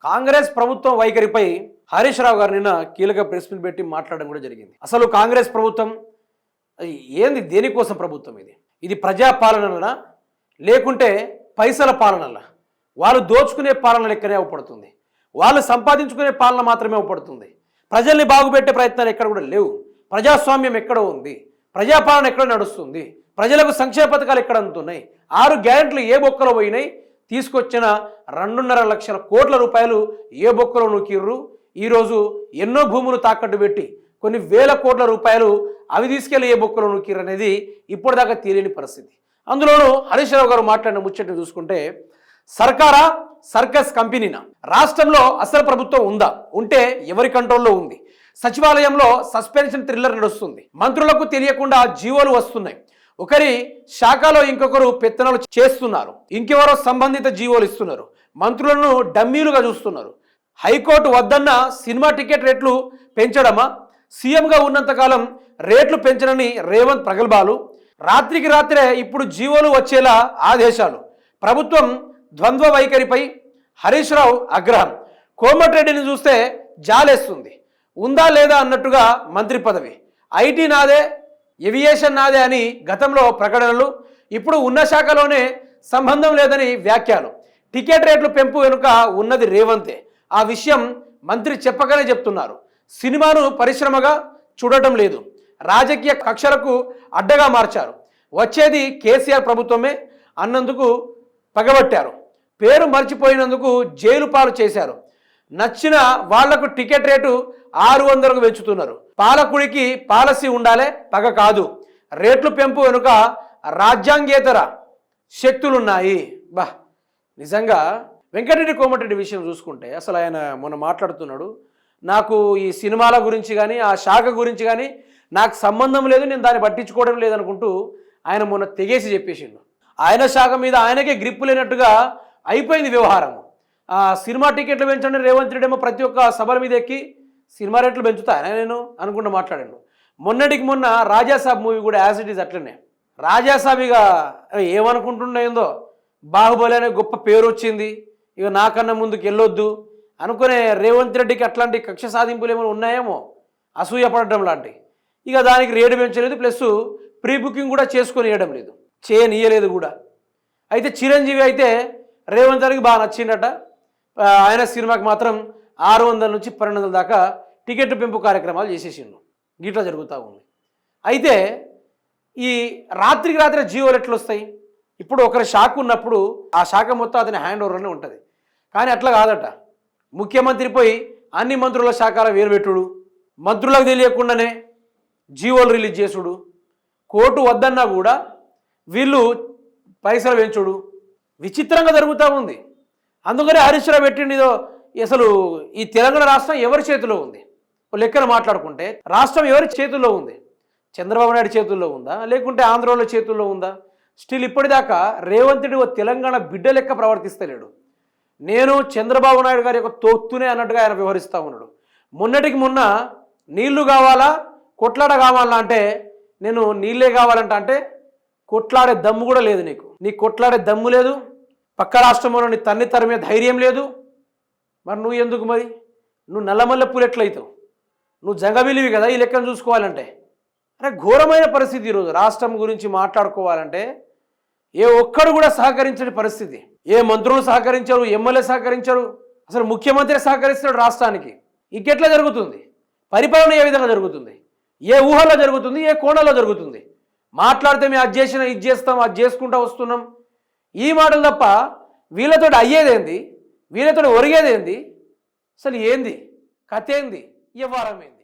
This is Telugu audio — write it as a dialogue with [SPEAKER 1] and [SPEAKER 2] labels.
[SPEAKER 1] కాంగ్రెస్ ప్రభుత్వం వైఖరిపై హరీష్ రావు గారు నిన్న కీలక ప్రెస్ మీట్ పెట్టి మాట్లాడడం కూడా జరిగింది. అసలు కాంగ్రెస్ ప్రభుత్వం ఏంది, దేనికోసం ప్రభుత్వం ఇది? ఇది ప్రజా పాలననా లేకుంటే పైసల పాలనలా? వాళ్ళు దోచుకునే పాలన లెక్కనే అవపడుతుంది, వాళ్ళు సంపాదించుకునే పాలన మాత్రమే అవపడుతుంది. ప్రజల్ని బాగుపెట్టే ప్రయత్నాలు ఎక్కడ కూడా లేవు. ప్రజాస్వామ్యం ఎక్కడ ఉంది? ప్రజాపాలన ఎక్కడ నడుస్తుంది? ప్రజలకు సంక్షేమ పథకాలు ఎక్కడ అందుతున్నాయి? 6 గ్యారెంట్లు ఏ బొక్కలో పోయినాయి? తీసుకొచ్చిన 2.5 లక్షల కోట్ల రూపాయలు ఏ బొక్కలో నూకిర్రు? ఈరోజు ఎన్నో భూములు తాకట్టు పెట్టి కొన్ని వేల కోట్ల రూపాయలు అవి తీసుకెళ్లి ఏ బొక్కలో నూకిర్రు అనేది ఇప్పటిదాకా తెలియని పరిస్థితి. అందులోనూ హరీష్ రావు గారు మాట్లాడిన ముచ్చట్ని చూసుకుంటే, సర్కారా సర్కస్ కంపెనీనా? రాష్ట్రంలో అసలు ప్రభుత్వం ఉందా? ఉంటే ఎవరి కంట్రోల్లో ఉంది? సచివాలయంలో సస్పెన్షన్ థ్రిల్లర్ నడుస్తుంది. మంత్రులకు తెలియకుండా జీవోలు వస్తున్నాయి. ఒకరి శాఖలో ఇంకొకరు పెత్తనాలు చేస్తున్నారు, ఇంకెవరో సంబంధిత జీవోలు ఇస్తున్నారు. మంత్రులను డమ్మీలుగా చూస్తున్నారు. హైకోర్టు వద్దన్న సినిమా టికెట్ రేట్లు పెంచడమా? సీఎంగా ఉన్నంతకాలం రేట్లు పెంచనని రేవంత్ ప్రగల్భాలు. రాత్రికి రాత్రే ఇప్పుడు జీవోలు వచ్చేలా ఆదేశాలు. ప్రభుత్వం ద్వంద్వ వైఖరిపై హరీష్ రావు ఆగ్రహం. కోమటిరెడ్డిని చూస్తే జాలేస్తుంది. ఉందా లేదా అన్నట్టుగా మంత్రి పదవి. ఐటీ నాదే, ఏవియేషన్ నాదే అని గతంలో ప్రకటనలు, ఇప్పుడు ఉన్న శాఖలోనే సంబంధం లేదని వ్యాఖ్యలు. టికెట్ రేట్లు పెంపు వెనుక ఉన్నది రేవంతే. ఆ విషయం మంత్రి చెప్పగానే చెప్తున్నారు. సినిమాను పరిశ్రమగా చూడటం లేదు, రాజకీయ కక్షలకు అడ్డగా మార్చారు. వచ్చేది కేసీఆర్ ప్రభుత్వమే అన్నందుకు పగబట్టారు. పేరు మర్చిపోయినందుకు జైలు పాలు చేశారు. నచ్చిన వాళ్లకు టికెట్ రేటు 600కు పెంచుతున్నారు. పాలకుడికి పాలసీ ఉండాలే, పగ కాదు. రేట్లు పెంపు వెనుక రాజ్యాంగేతర శక్తులున్నాయి. నిజంగా వెంకటరెడ్డి కోమటిరెడ్డి విషయం చూసుకుంటే అసలు ఆయన మొన్న మాట్లాడుతున్నాడు, నాకు ఈ సినిమాల గురించి కానీ ఆ శాఖ గురించి కానీ నాకు సంబంధం లేదు, నేను దాన్ని పట్టించుకోవడం లేదనుకుంటూ ఆయన మొన్న తెగేసి చెప్పేసిండు. ఆయన శాఖ మీద ఆయనకే గ్రిప్పు లేనట్టుగా అయిపోయింది వ్యవహారం. సినిమా టికెట్లు పెంచండి రేవంత్ రెడ్డి ఏమో ప్రతి ఒక్క సభల మీద ఎక్కి సినిమా రేట్లు పెంచుతాయని నేను అనుకుంటూ మాట్లాడాను. మొన్నటికి మొన్న రాజాసాబ్ మూవీ కూడా యాజ్ ఇట్ ఈజ్ అట్లనే. రాజాసాబ్ ఇక ఏమనుకుంటుండేందో, బాహుబలి అనే గొప్ప పేరు వచ్చింది, ఇక నాకన్నా ముందుకు వెళ్ళొద్దు అనుకునే రేవంత్ రెడ్డికి అట్లాంటి కక్ష సాధింపులు ఏమైనా ఉన్నాయేమో, అసూయ పడడం లాంటి. ఇక దానికి రేటు పెంచలేదు, ప్లస్ ప్రీ బుకింగ్ కూడా చేసుకొని ఇవ్వడం లేదు, చేయనియలేదు కూడా. అయితే చిరంజీవి అయితే రేవంత్ రెడ్డికి బాగా నచ్చిందట. ఆయన సినిమాకి మాత్రం 600 నుంచి 1200 దాకా టికెట్ పెంపు కార్యక్రమాలు చేసేసిండు. గిట్లా జరుగుతూ ఉంది. అయితే ఈ రాత్రికి రాత్రి జీవోలు ఎట్లు వస్తాయి? ఇప్పుడు ఒకరి శాఖ ఉన్నప్పుడు ఆ శాఖ మొత్తం అతని హ్యాండ్ ఓవర్లోనే ఉంటుంది. కానీ అట్లా కాదట. ముఖ్యమంత్రి పోయి అన్ని మంత్రుల శాఖల వేరుపెట్టుడు, మంత్రులకు తెలియకుండానే జీవోలు రిలీజ్ చేసుడు, కోర్టు వద్దన్నా కూడా వీళ్ళు పైసలు పెంచుడు, విచిత్రంగా జరుగుతూ ఉంది. అందుకనే హరీష్ రావు పెట్టిండిదో. అసలు ఈ తెలంగాణ రాష్ట్రం ఎవరి చేతిలో ఉంది? లెక్కన మాట్లాడుకుంటే రాష్ట్రం ఎవరి చేతుల్లో ఉంది? చంద్రబాబు నాయుడు చేతుల్లో ఉందా, లేకుంటే ఆంధ్రలో చేతుల్లో ఉందా? స్టిల్ ఇప్పటిదాకా రేవంత్ రెడ్డి తెలంగాణ బిడ్డ లెక్క ప్రవర్తిస్తలేడు. నేను చంద్రబాబు నాయుడు గారి యొక్క తొత్తునే అన్నట్టుగా ఆయన వ్యవహరిస్తూ ఉన్నాడు. మొన్నటికి మొన్న నీళ్లు కావాలా కొట్లాడ కావాలా అంటే, నేను నీళ్ళే కావాలంట అంటే కొట్లాడే దమ్ము కూడా లేదు నీకు కొట్లాడే దమ్ము లేదు. పక్క రాష్ట్రంలో నీ తన్ని తరిమే ధైర్యం లేదు. మరి నువ్వు ఎందుకు? మరి నువ్వు నల్లమల్లె పూలు ఎట్లయితావు? నువ్వు జంగబిలివి కదా ఈ లెక్కను చూసుకోవాలంటే. అరే ఘోరమైన పరిస్థితి. ఈరోజు రాష్ట్రం గురించి మాట్లాడుకోవాలంటే ఏ ఒక్కడు కూడా సహకరించని పరిస్థితి. ఏ మంత్రులు సహకరించరు, ఎమ్మెల్యే సహకరించరు, అసలు ముఖ్యమంత్రి సహకరిస్తున్నాడు రాష్ట్రానికి. ఇంకెట్లా జరుగుతుంది? పరిపాలన ఏ విధంగా జరుగుతుంది? ఏ ఊహల్లో జరుగుతుంది? ఏ కోణంలో జరుగుతుంది? మాట్లాడితే మేము అది చేసినా ఇది చేస్తాం, అది చేసుకుంటూ వస్తున్నాం, ఈ మాటలు తప్ప వీళ్ళతో అయ్యేదేంది, వీళ్ళతో ఒరిగేదేంది? అసలు ఏంది కథ? ఏంది వ్యవహారం? ఏంది?